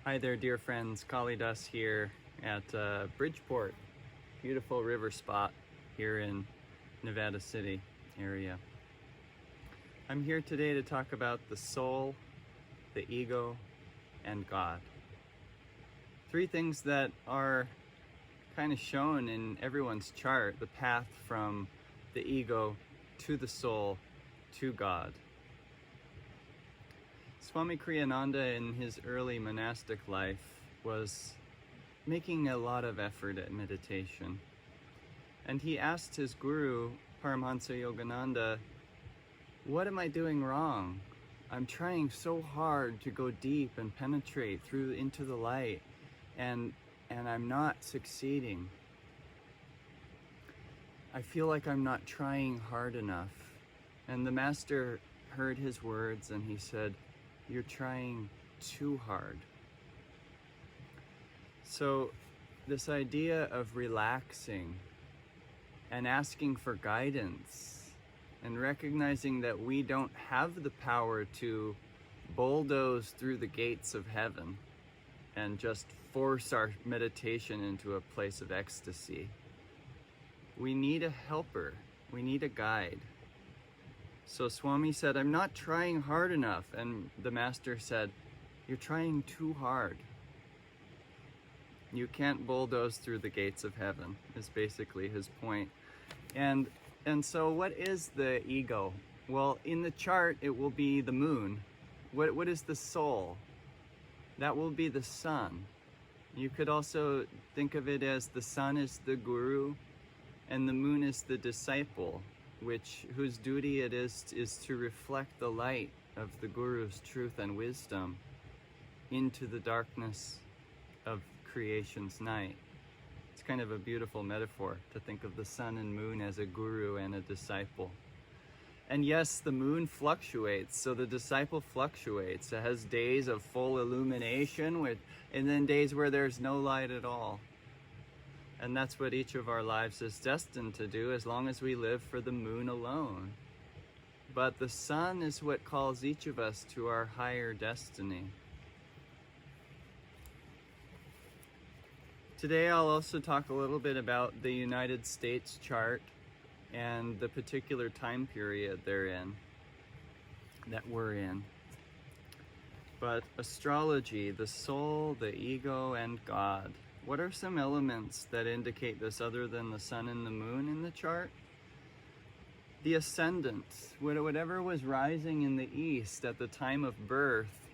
Hi there, dear friends. Kalidas here at Bridgeport, beautiful river spot here in Nevada City area. I'm here today to talk about the soul, the ego, and God. Three things that are kind of shown in everyone's chart, the path from the ego to the soul to God. Swami Kriyananda in his early monastic life was making a lot of effort at meditation. And he asked his guru, Paramahansa Yogananda, what am I doing wrong? I'm trying so hard to go deep and penetrate through into the light, and I'm not succeeding. I feel like I'm not trying hard enough. And the master heard his words and he said, you're trying too hard. So this idea of relaxing and asking for guidance and recognizing that we don't have the power to bulldoze through the gates of heaven and just force our meditation into a place of ecstasy. We need a helper, we need a guide. So Swami said, I'm not trying hard enough. And the master said, you're trying too hard. You can't bulldoze through the gates of heaven, is basically his point. And so what is the ego? Well, in the chart, it will be the moon. What is the soul? That will be the sun. You could also think of it as the sun is the guru and the moon is the disciple, whose duty it is to reflect the light of the Guru's truth and wisdom into the darkness of creation's night. It's kind of a beautiful metaphor to think of the sun and moon as a guru and a disciple. And yes, the moon fluctuates, so the disciple fluctuates. It has days of full illumination and then days where there's no light at all. And that's what each of our lives is destined to do as long as we live for the moon alone. But the sun is what calls each of us to our higher destiny. Today I'll also talk a little bit about the United States chart and the particular time period that we're in. But astrology, the soul, the ego, and God. What are some elements that indicate this other than the sun and the moon in the chart? The ascendant, whatever was rising in the east at the time of birth,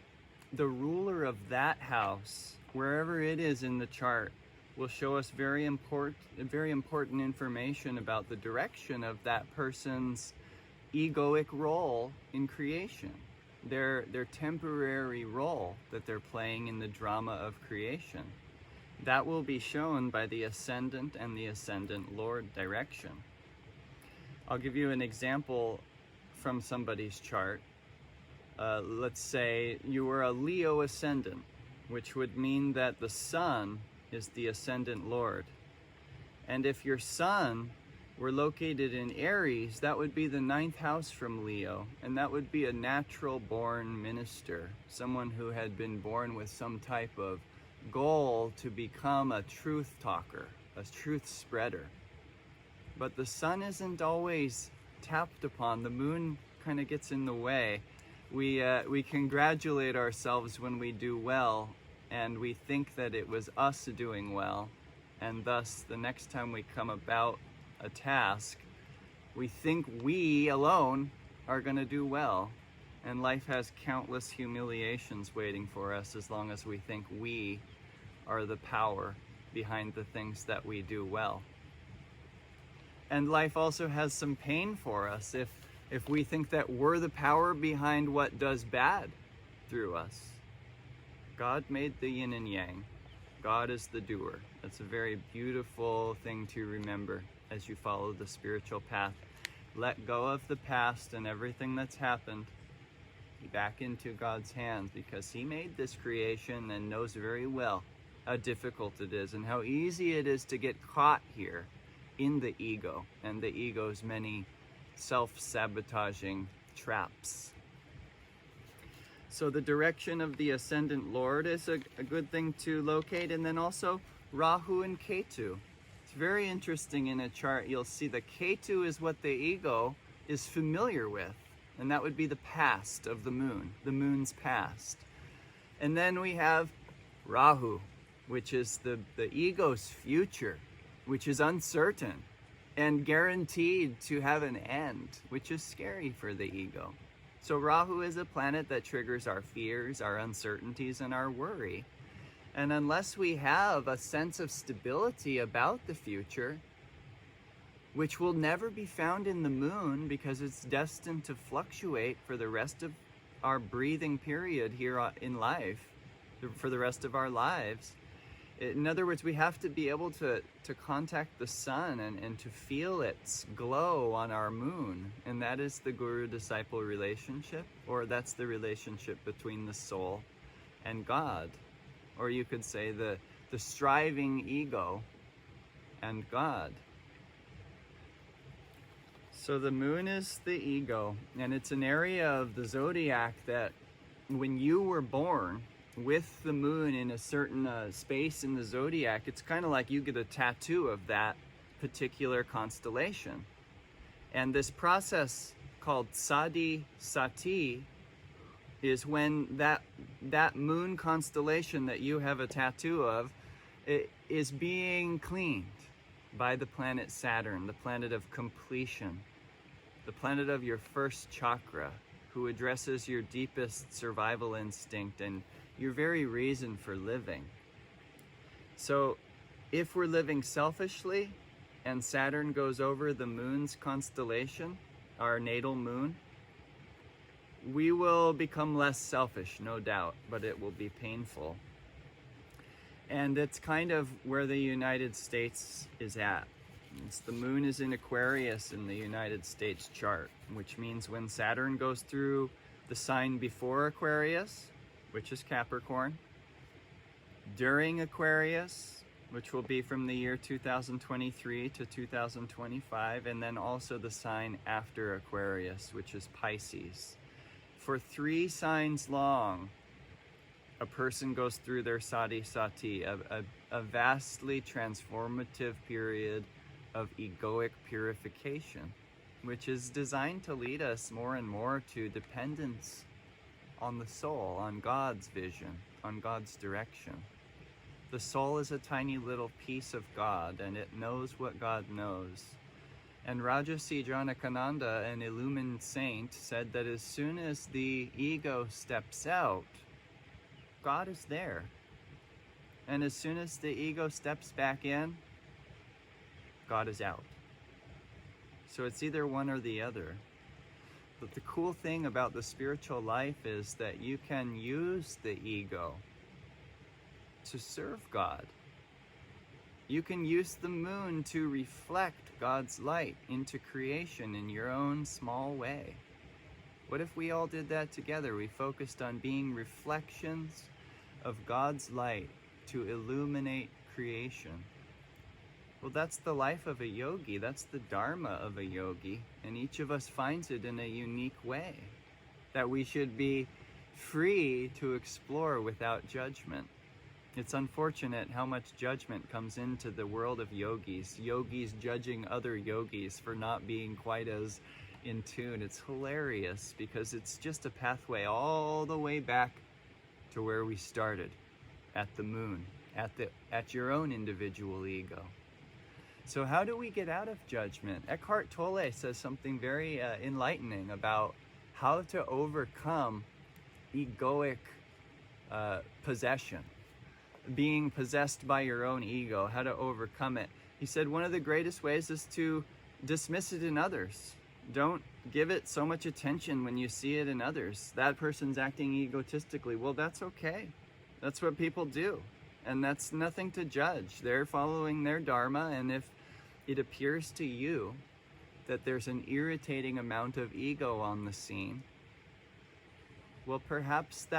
the ruler of that house, wherever it is in the chart, will show us very important information about the direction of that person's egoic role in creation, their temporary role that they're playing in the drama of creation. That will be shown by the ascendant and the ascendant lord direction. I'll give you an example from somebody's chart. Let's say you were a Leo ascendant, which would mean that the sun is the ascendant lord. And if your sun were located in Aries, that would be the 9th house from Leo, and that would be a natural born minister, someone who had been born with some type of goal to become a truth talker, a truth spreader. But the sun isn't always tapped upon. The moon kind of gets in the way. We congratulate ourselves when we do well, and we think that it was us doing well, and thus the next time we come about a task, we think we alone are going to do well. And life has countless humiliations waiting for us as long as we think we are the power behind the things that we do well. And life also has some pain for us if we think that we're the power behind what does bad through us. God made the yin and yang. God is the doer. That's a very beautiful thing to remember as you follow the spiritual path. Let go of the past and everything that's happened back into God's hands, because He made this creation and knows very well how difficult it is and how easy it is to get caught here in the ego and the ego's many self-sabotaging traps. So the direction of the ascendant Lord is a good thing to locate, and then also Rahu and Ketu. It's very interesting in a chart. You'll see the Ketu is what the ego is familiar with, and that would be the past of the moon's past. And then we have Rahu, which is the ego's future, which is uncertain and guaranteed to have an end, which is scary for the ego. So Rahu is a planet that triggers our fears, our uncertainties, and our worry. And unless we have a sense of stability about the future, which will never be found in the moon because it's destined to fluctuate for the rest of our breathing period here in life, for the rest of our lives. In other words, we have to be able to contact the sun and to feel its glow on our moon. And that is the guru-disciple relationship, or that's the relationship between the soul and God. Or you could say the striving ego and God. So the moon is the ego, and it's an area of the zodiac that when you were born with the moon in a certain space in the zodiac, it's kind of like you get a tattoo of that particular constellation. And this process called sati sati is when that moon constellation that you have a tattoo of is being cleaned by the planet Saturn, the planet of completion, the planet of your first chakra, who addresses your deepest survival instinct and your very reason for living. So if we're living selfishly and Saturn goes over the moon's constellation, our natal moon, we will become less selfish, no doubt, but it will be painful. And it's kind of where the United States is at. The moon is in Aquarius in the United States chart, which means when Saturn goes through the sign before Aquarius, which is Capricorn, during Aquarius, which will be from the year 2023 to 2025, and then also the sign after Aquarius, which is Pisces. For 3 signs long, a person goes through their sati sati, a vastly transformative period of egoic purification, which is designed to lead us more and more to dependence on the soul, on God's vision, on God's direction. The soul is a tiny little piece of God, and it knows what God knows. And Rajarsi Janakananda, an illumined saint, said that as soon as the ego steps out, God is there. And as soon as the ego steps back in, God is out. So it's either one or the other. But the cool thing about the spiritual life is that you can use the ego to serve God. You can use the moon to reflect God's light into creation in your own small way. What if we all did that together? We focused on being reflections of God's light to illuminate creation. Well, that's the life of a yogi. That's the dharma of a yogi. And each of us finds it in a unique way that we should be free to explore without judgment. It's unfortunate how much judgment comes into the world of yogis. Yogis judging other yogis for not being quite as in tune. It's hilarious because it's just a pathway all the way back to where we started, at the moon, at your own individual ego. So how do we get out of judgment? Eckhart Tolle says something very enlightening about how to overcome egoic possession, being possessed by your own ego, how to overcome it. He said one of the greatest ways is to dismiss it in others. Don't give it so much attention when you see it in others. That person's acting egotistically. Well, that's okay. That's what people do. And that's nothing to judge. They're following their dharma, and if it appears to you that there's an irritating amount of ego on the scene, well, perhaps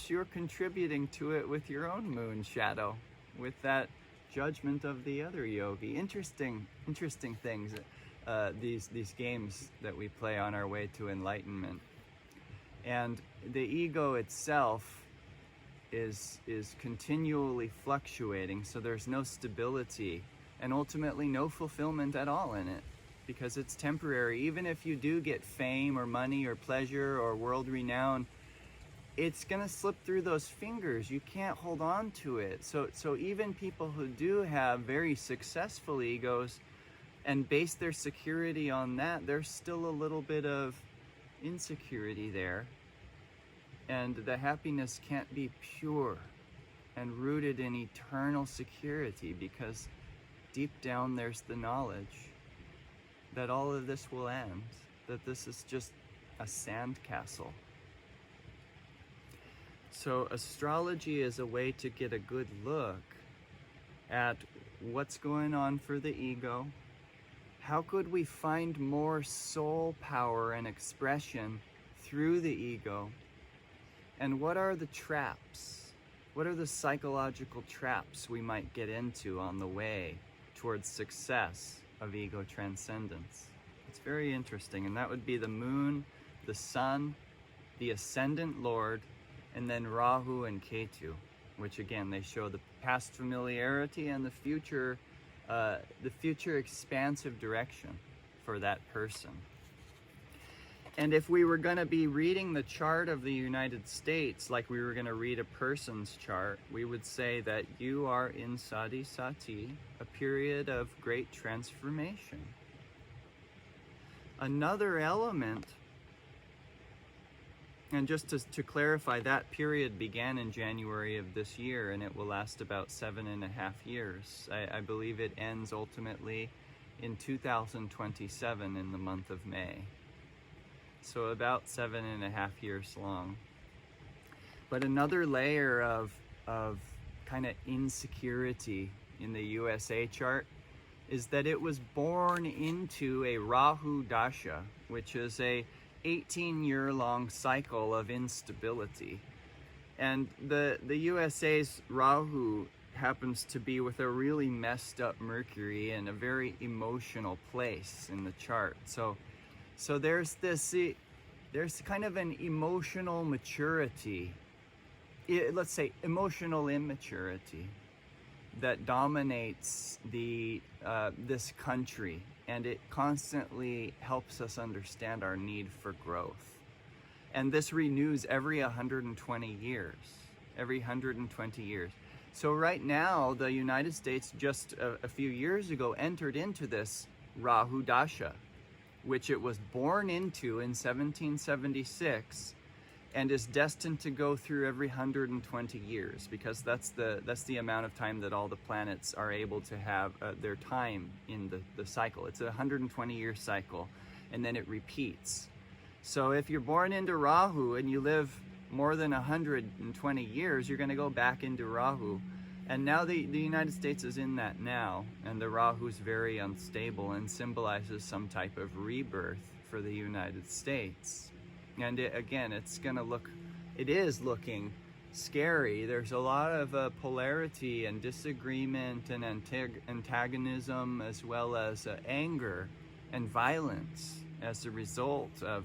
you're contributing to it with your own moon shadow, with that judgment of the other yogi. Interesting things, these games that we play on our way to enlightenment. And the ego itself is continually fluctuating, so there's no stability and ultimately no fulfillment at all in it, because it's temporary. Even if you do get fame or money or pleasure or world renown, it's gonna slip through those fingers. You can't hold on to it. So even people who do have very successful egos and base their security on that, there's still a little bit of insecurity there. And the happiness can't be pure and rooted in eternal security, because deep down there's the knowledge that all of this will end, that this is just a sandcastle. So astrology is a way to get a good look at what's going on for the ego. How could we find more soul power and expression through the ego? And what are the traps? What are the psychological traps we might get into on the way towards success of ego transcendence? It's very interesting, and that would be the moon, the sun, the ascendant lord, and then Rahu and Ketu, which again, they show the past familiarity and the future expansive direction for that person. And if we were going to be reading the chart of the United States like we were going to read a person's chart, we would say that you are in Sati Sati, a period of great transformation. Another element, and just to clarify, that period began in January of this year, and it will last about 7.5 years. I believe it ends ultimately in 2027 in the month of May. So about 7.5 years long. But another layer of kind of insecurity in the USA chart is that it was born into a Rahu Dasha, which is a 18-year-long cycle of instability. And the USA's Rahu happens to be with a really messed up Mercury in a very emotional place in the chart. So there's kind of an emotional maturity, let's say emotional immaturity, that dominates this country, and it constantly helps us understand our need for growth. And this renews every 120 years, every 120 years. So right now, the United States just a few years ago entered into this Rahu Dasha, which it was born into in 1776, and is destined to go through every 120 years, because that's the amount of time that all the planets are able to have their time in the cycle. It's a 120-year cycle, and then it repeats. So if you're born into Rahu and you live more than 120 years, you're going to go back into Rahu. And now the United States is in that now, and the Rahu is very unstable and symbolizes some type of rebirth for the United States. And again, it is looking scary. There's a lot of polarity and disagreement and antagonism, as well as anger and violence as a result of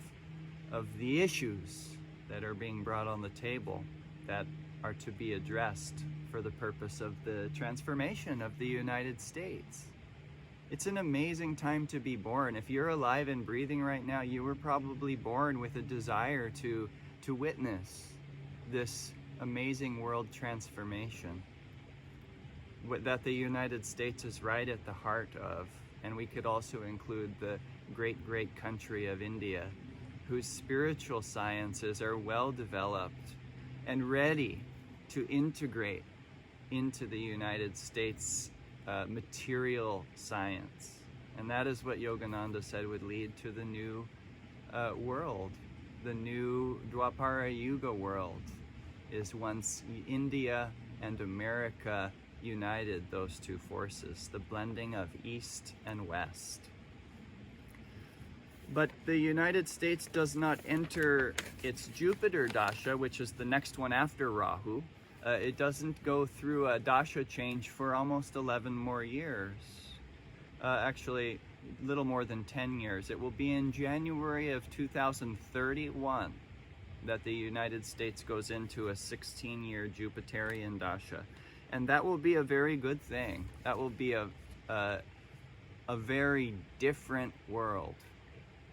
the issues that are being brought on the table that are to be addressed for the purpose of the transformation of the United States. It's an amazing time to be born. If you're alive and breathing right now, you were probably born with a desire to witness this amazing world transformation that the United States is right at the heart of. And we could also include the great country of India, whose spiritual sciences are well developed and ready to integrate into the United States material science. And that is what Yogananda said would lead to the new world. The new Dwapara Yuga world is once India and America united, those two forces, the blending of East and West. But the United States does not enter its Jupiter Dasha, which is the next one after Rahu. It doesn't go through a Dasha change for almost 11 more years. Actually, a little more than 10 years. It will be in January of 2031 that the United States goes into a 16-year Jupiterian dasha. And that will be a very good thing. That will be a very different world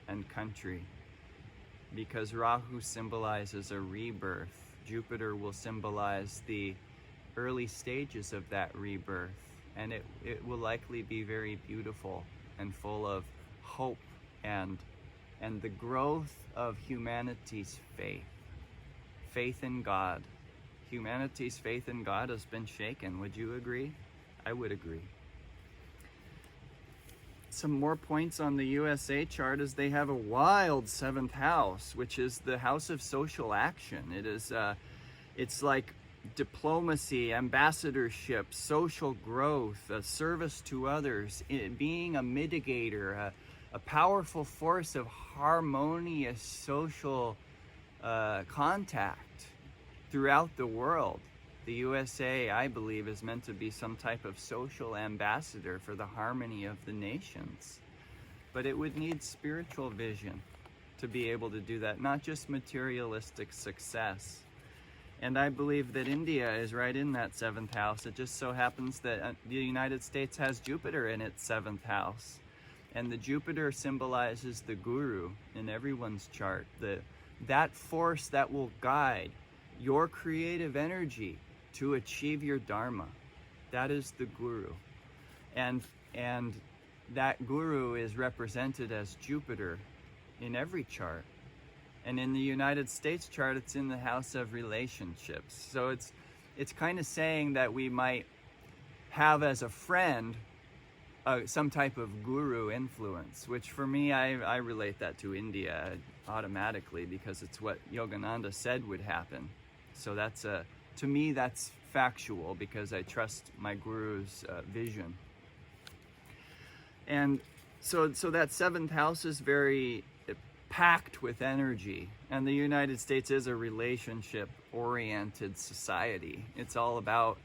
and country, because Rahu symbolizes a rebirth. Jupiter will symbolize the early stages of that rebirth, and it will likely be very beautiful and full of hope and the growth of humanity's faith in God. Humanity's faith in God has been shaken. Would you agree? I would agree. Some more points on the USA chart is they have a wild 7th house, which is the house of social action. It is, it's like diplomacy, ambassadorship, social growth, a service to others, being a mitigator, a powerful force of harmonious social contact throughout the world. The USA, I believe, is meant to be some type of social ambassador for the harmony of the nations. But it would need spiritual vision to be able to do that, not just materialistic success. And I believe that India is right in that 7th house. It just so happens that the United States has Jupiter in its 7th house. And the Jupiter symbolizes the guru in everyone's chart, that force that will guide your creative energy to achieve your dharma. That is the guru. And that guru is represented as Jupiter in every chart. And in the United States chart, it's in the house of relationships. So it's kind of saying that we might have as a friend some type of guru influence, which for me, I relate that to India automatically, because it's what Yogananda said would happen. So that's to me, that's factual, because I trust my guru's vision. And so that 7th house is very packed with energy, and the United States is a relationship-oriented society. It's all about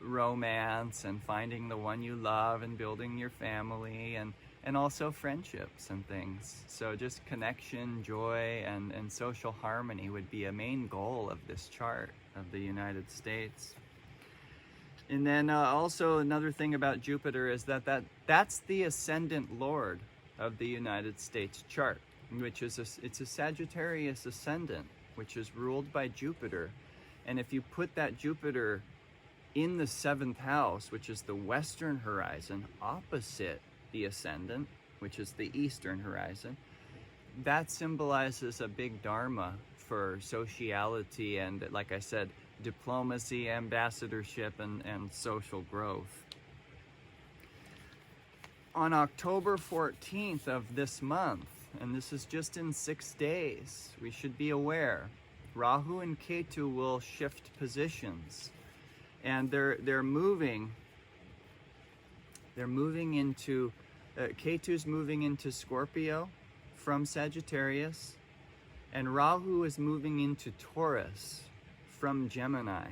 romance and finding the one you love and building your family, and also friendships and things. So just connection, joy, and social harmony would be a main goal of this chart of the United States. And then also another thing about Jupiter is that's the ascendant lord of the United States chart, which is it's a Sagittarius ascendant, which is ruled by Jupiter. And if you put that Jupiter in the 7th house, which is the western horizon, opposite the ascendant, which is the eastern horizon, that symbolizes a big dharma for sociality and, like I said, diplomacy, ambassadorship, and social growth. On October 14th of this month, and this is just in 6 days, we should be aware, Rahu and Ketu will shift positions, and they're moving into Ketu's moving into Scorpio from Sagittarius, and Rahu is moving into Taurus from Gemini.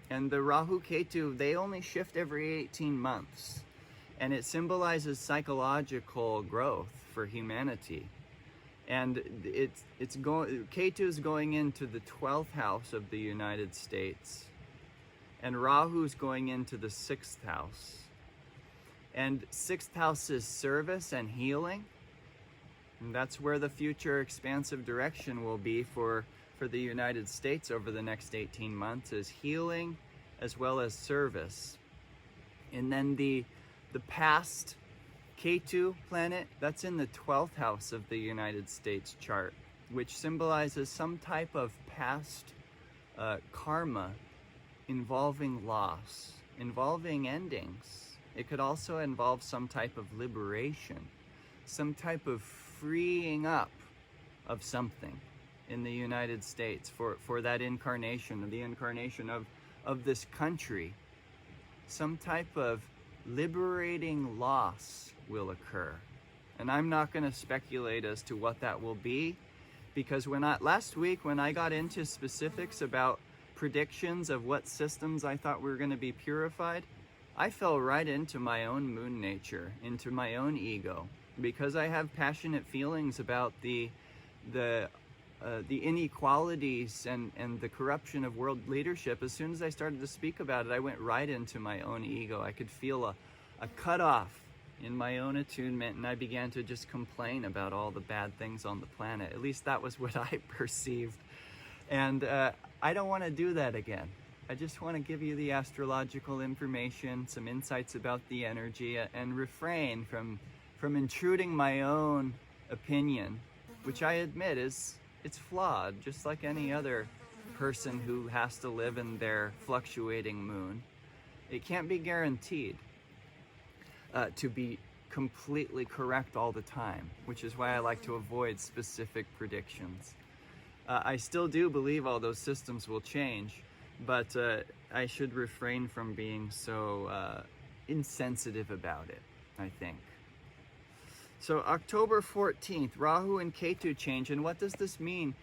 And the Rahu Ketu, they only shift every 18 months, and it symbolizes psychological growth for humanity. And Ketu is going into the 12th house of the United States, and Rahu's going into the 6th house. And 6th house is service and healing, and that's where the future expansive direction will be for the United States over the next 18 months, is healing as well as service. And then the past Ketu planet, that's in the 12th house of the United States chart, which symbolizes some type of past karma involving loss, involving endings. It could also involve some type of liberation, some type of freeing up of something in the United States for that incarnation, the incarnation of this country. Some type of liberating loss will occur. And I'm not going to speculate as to what that will be, because last week when I got into specifics about predictions of what systems I thought were going to be purified, I fell right into my own moon nature, into my own ego, because I have passionate feelings about the the inequalities and the corruption of world leadership, as soon as I started to speak about it, I went right into my own ego. I could feel a cutoff in my own attunement, and I began to just complain about all the bad things on the planet. At least that was what I perceived. And I don't want to do that again. I just want to give you the astrological information, some insights about the energy, and refrain from intruding my own opinion, which I admit it's flawed, just like any other person who has to live in their fluctuating moon. It can't be guaranteed to be completely correct all the time, which is why I like to avoid specific predictions. I still do believe all those systems will change, but I should refrain from being so insensitive about it, I think. So October 14th, Rahu and Ketu change, and what does this mean?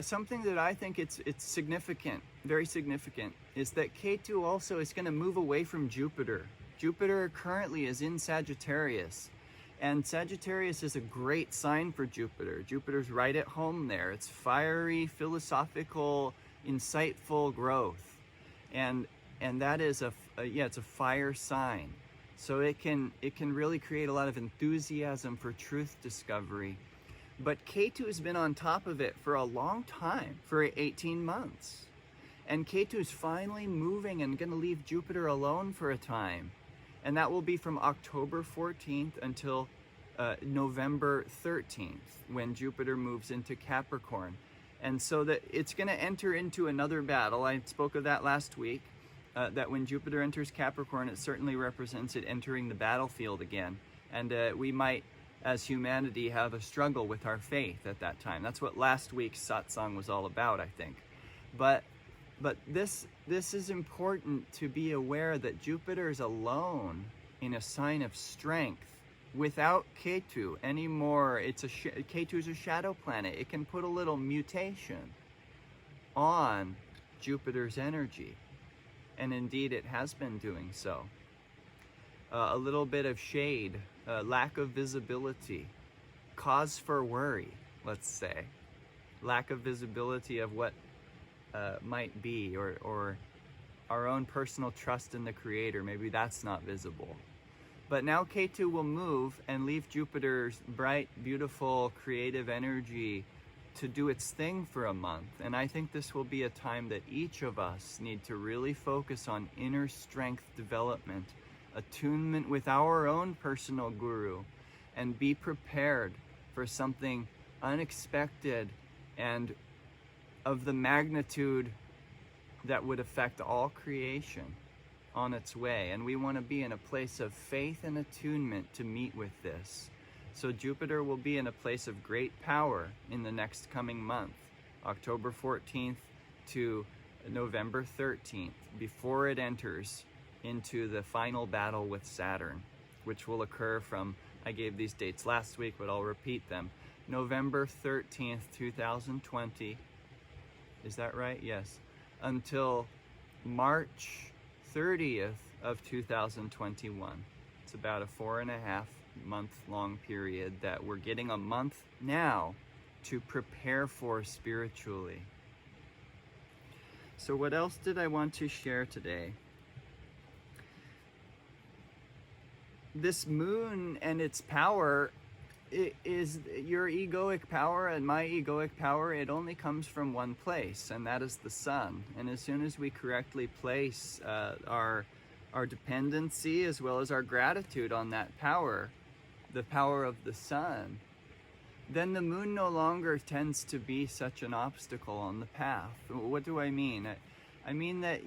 Something that I think it's significant, very significant, is that Ketu also is going to move away from Jupiter. Jupiter currently is in Sagittarius, and Sagittarius is a great sign for Jupiter. Jupiter's right at home there. It's fiery, philosophical, insightful growth, and that is it's a fire sign. So it can really create a lot of enthusiasm for truth discovery. But Ketu has been on top of it for a long time, for 18 months. And Ketu's finally moving and going to leave Jupiter alone for a time. And that will be from October 14th until November 13th, when Jupiter moves into Capricorn. And so that it's going to enter into another battle. I spoke of that last week. That when Jupiter enters Capricorn, it certainly represents it entering the battlefield again. And we might, as humanity, have a struggle with our faith at that time. That's what last week's satsang was all about, I think. But this is important to be aware that Jupiter is alone in a sign of strength without Ketu anymore. Ketu is a shadow planet. It can put a little mutation on Jupiter's energy. And indeed, it has been doing so. A little bit of shade, lack of visibility, cause for worry, let's say. Lack of visibility of what might be, or our own personal trust in the Creator. Maybe that's not visible. But now Ketu will move and leave Jupiter's bright, beautiful, creative energy to do its thing for a month. And I think this will be a time that each of us need to really focus on inner strength development, attunement with our own personal guru, and be prepared for something unexpected and of the magnitude that would affect all creation on its way. And we want to be in a place of faith and attunement to meet with this. So Jupiter will be in a place of great power in the next coming month, October 14th to November 13th, before it enters into the final battle with Saturn, which will occur from, I gave these dates last week, but I'll repeat them. November 13th, 2020, is that right? Yes. Until March 30th of 2021. It's about a 4.5 month-long period that we're getting a month now to prepare for spiritually. So what else did I want to share today? This moon and its power is your egoic power and my egoic power. It only comes from one place, and that is the sun. And as soon as we correctly place our dependency as well as our gratitude on that power, the power of the sun, then the moon no longer tends to be such an obstacle on the path. What do I mean? I mean that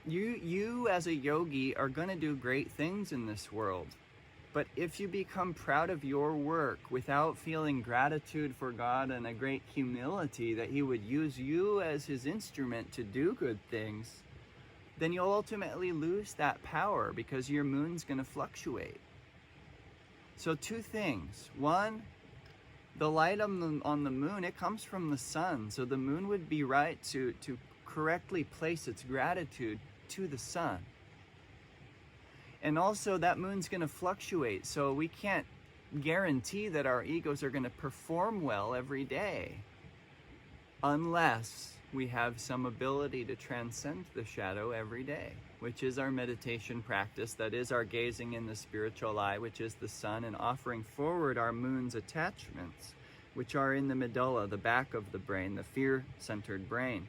you as a yogi are going to do great things in this world. But if you become proud of your work without feeling gratitude for God and a great humility that He would use you as His instrument to do good things, then you'll ultimately lose that power because your moon's going to fluctuate. So two things. One, the light on the moon, it comes from the sun. So the moon would be right to correctly place its gratitude to the sun. And also that moon's going to fluctuate, so we can't guarantee that our egos are going to perform well every day. unless we have some ability to transcend the shadow every day, which is our meditation practice, that is our gazing in the spiritual eye, which is the sun, and offering forward our moon's attachments, which are in the medulla, the back of the brain, the fear-centered brain.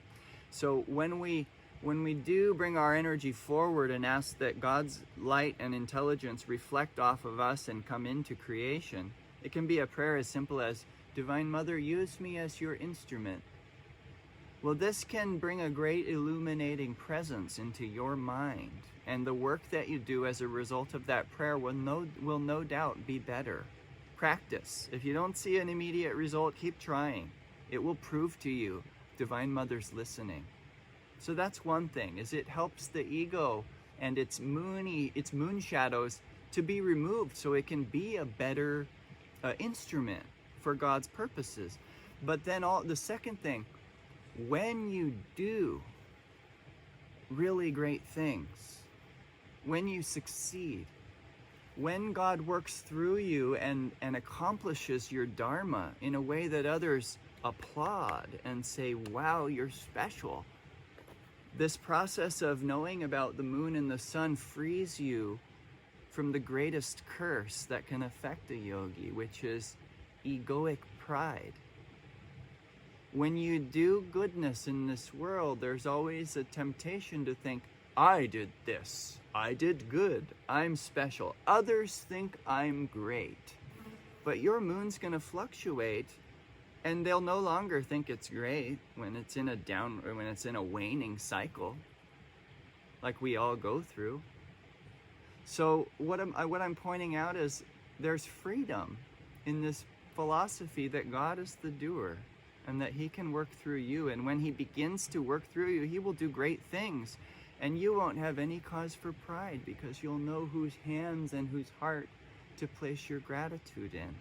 So when we do bring our energy forward and ask that God's light and intelligence reflect off of us and come into creation, it can be a prayer as simple as, Divine Mother, use me as your instrument. Well, this can bring a great illuminating presence into your mind, and the work that you do as a result of that prayer will no doubt be better. Practice. If you don't see an immediate result, keep trying. It will prove to you Divine Mother's listening. So that's one thing, is it helps the ego and its moon shadows to be removed so it can be a better instrument for God's purposes. But then the second thing, when you do really great things, when you succeed, when God works through you and accomplishes your dharma in a way that others applaud and say, wow, you're special, this process of knowing about the moon and the sun frees you from the greatest curse that can affect a yogi, which is egoic pride. When you do goodness in this world, there's always a temptation to think, I did this, I did good, I'm special, others think I'm great. But your moon's going to fluctuate, and they'll no longer think it's great when it's in a waning cycle, like we all go through. So what I'm pointing out is there's freedom in this philosophy that God is the doer, and that he can work through you. And when he begins to work through you, he will do great things. And you won't have any cause for pride, because you'll know whose hands and whose heart to place your gratitude in.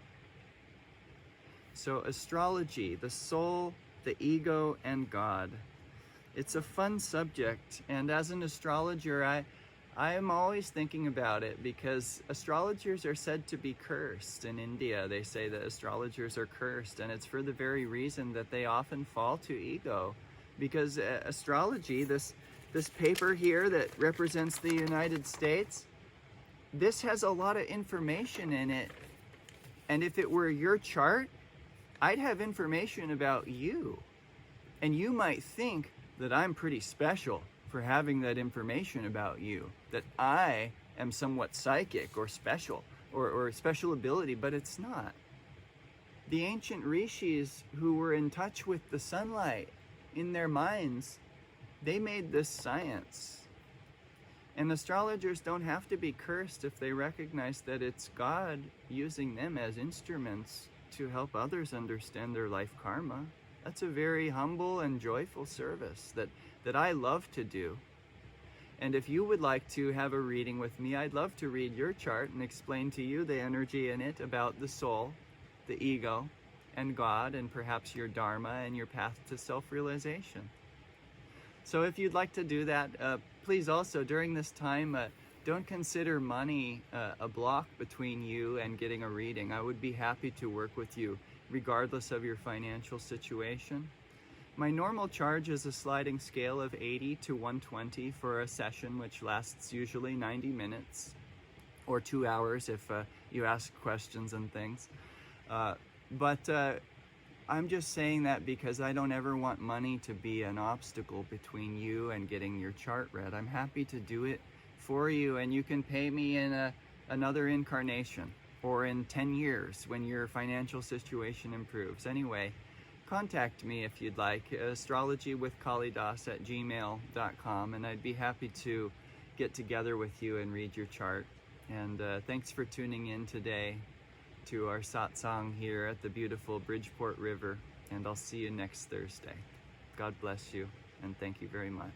So astrology, the soul, the ego, and God. It's a fun subject. And as an astrologer, I am always thinking about it, because astrologers are said to be cursed. In India, they say that astrologers are cursed, and it's for the very reason that they often fall to ego. Because astrology, this paper here that represents the United States, this has a lot of information in it. And if it were your chart, I'd have information about you. And you might think that I'm pretty special for having that information about you, that I am somewhat psychic or special, or special ability, but it's not. The ancient rishis who were in touch with the sunlight in their minds, they made this science. And astrologers don't have to be cursed if they recognize that it's God using them as instruments to help others understand their life karma. That's a very humble and joyful service that I love to do. And if you would like to have a reading with me, I'd love to read your chart and explain to you the energy in it about the soul, the ego, and God, and perhaps your dharma and your path to self-realization. So if you'd like to do that, please also, during this time, don't consider money a block between you and getting a reading. I would be happy to work with you regardless of your financial situation. My normal charge is a sliding scale of 80 to 120 for a session, which lasts usually 90 minutes or 2 hours if you ask questions and things. But I'm just saying that because I don't ever want money to be an obstacle between you and getting your chart read. I'm happy to do it for you, and you can pay me in another incarnation or in 10 years when your financial situation improves. Anyway, contact me if you'd like, AstrologywithKalidas@gmail.com, and I'd be happy to get together with you and read your chart. And thanks for tuning in today to our satsang here at the beautiful Bridgeport River, and I'll see you next Thursday. God bless you, and thank you very much.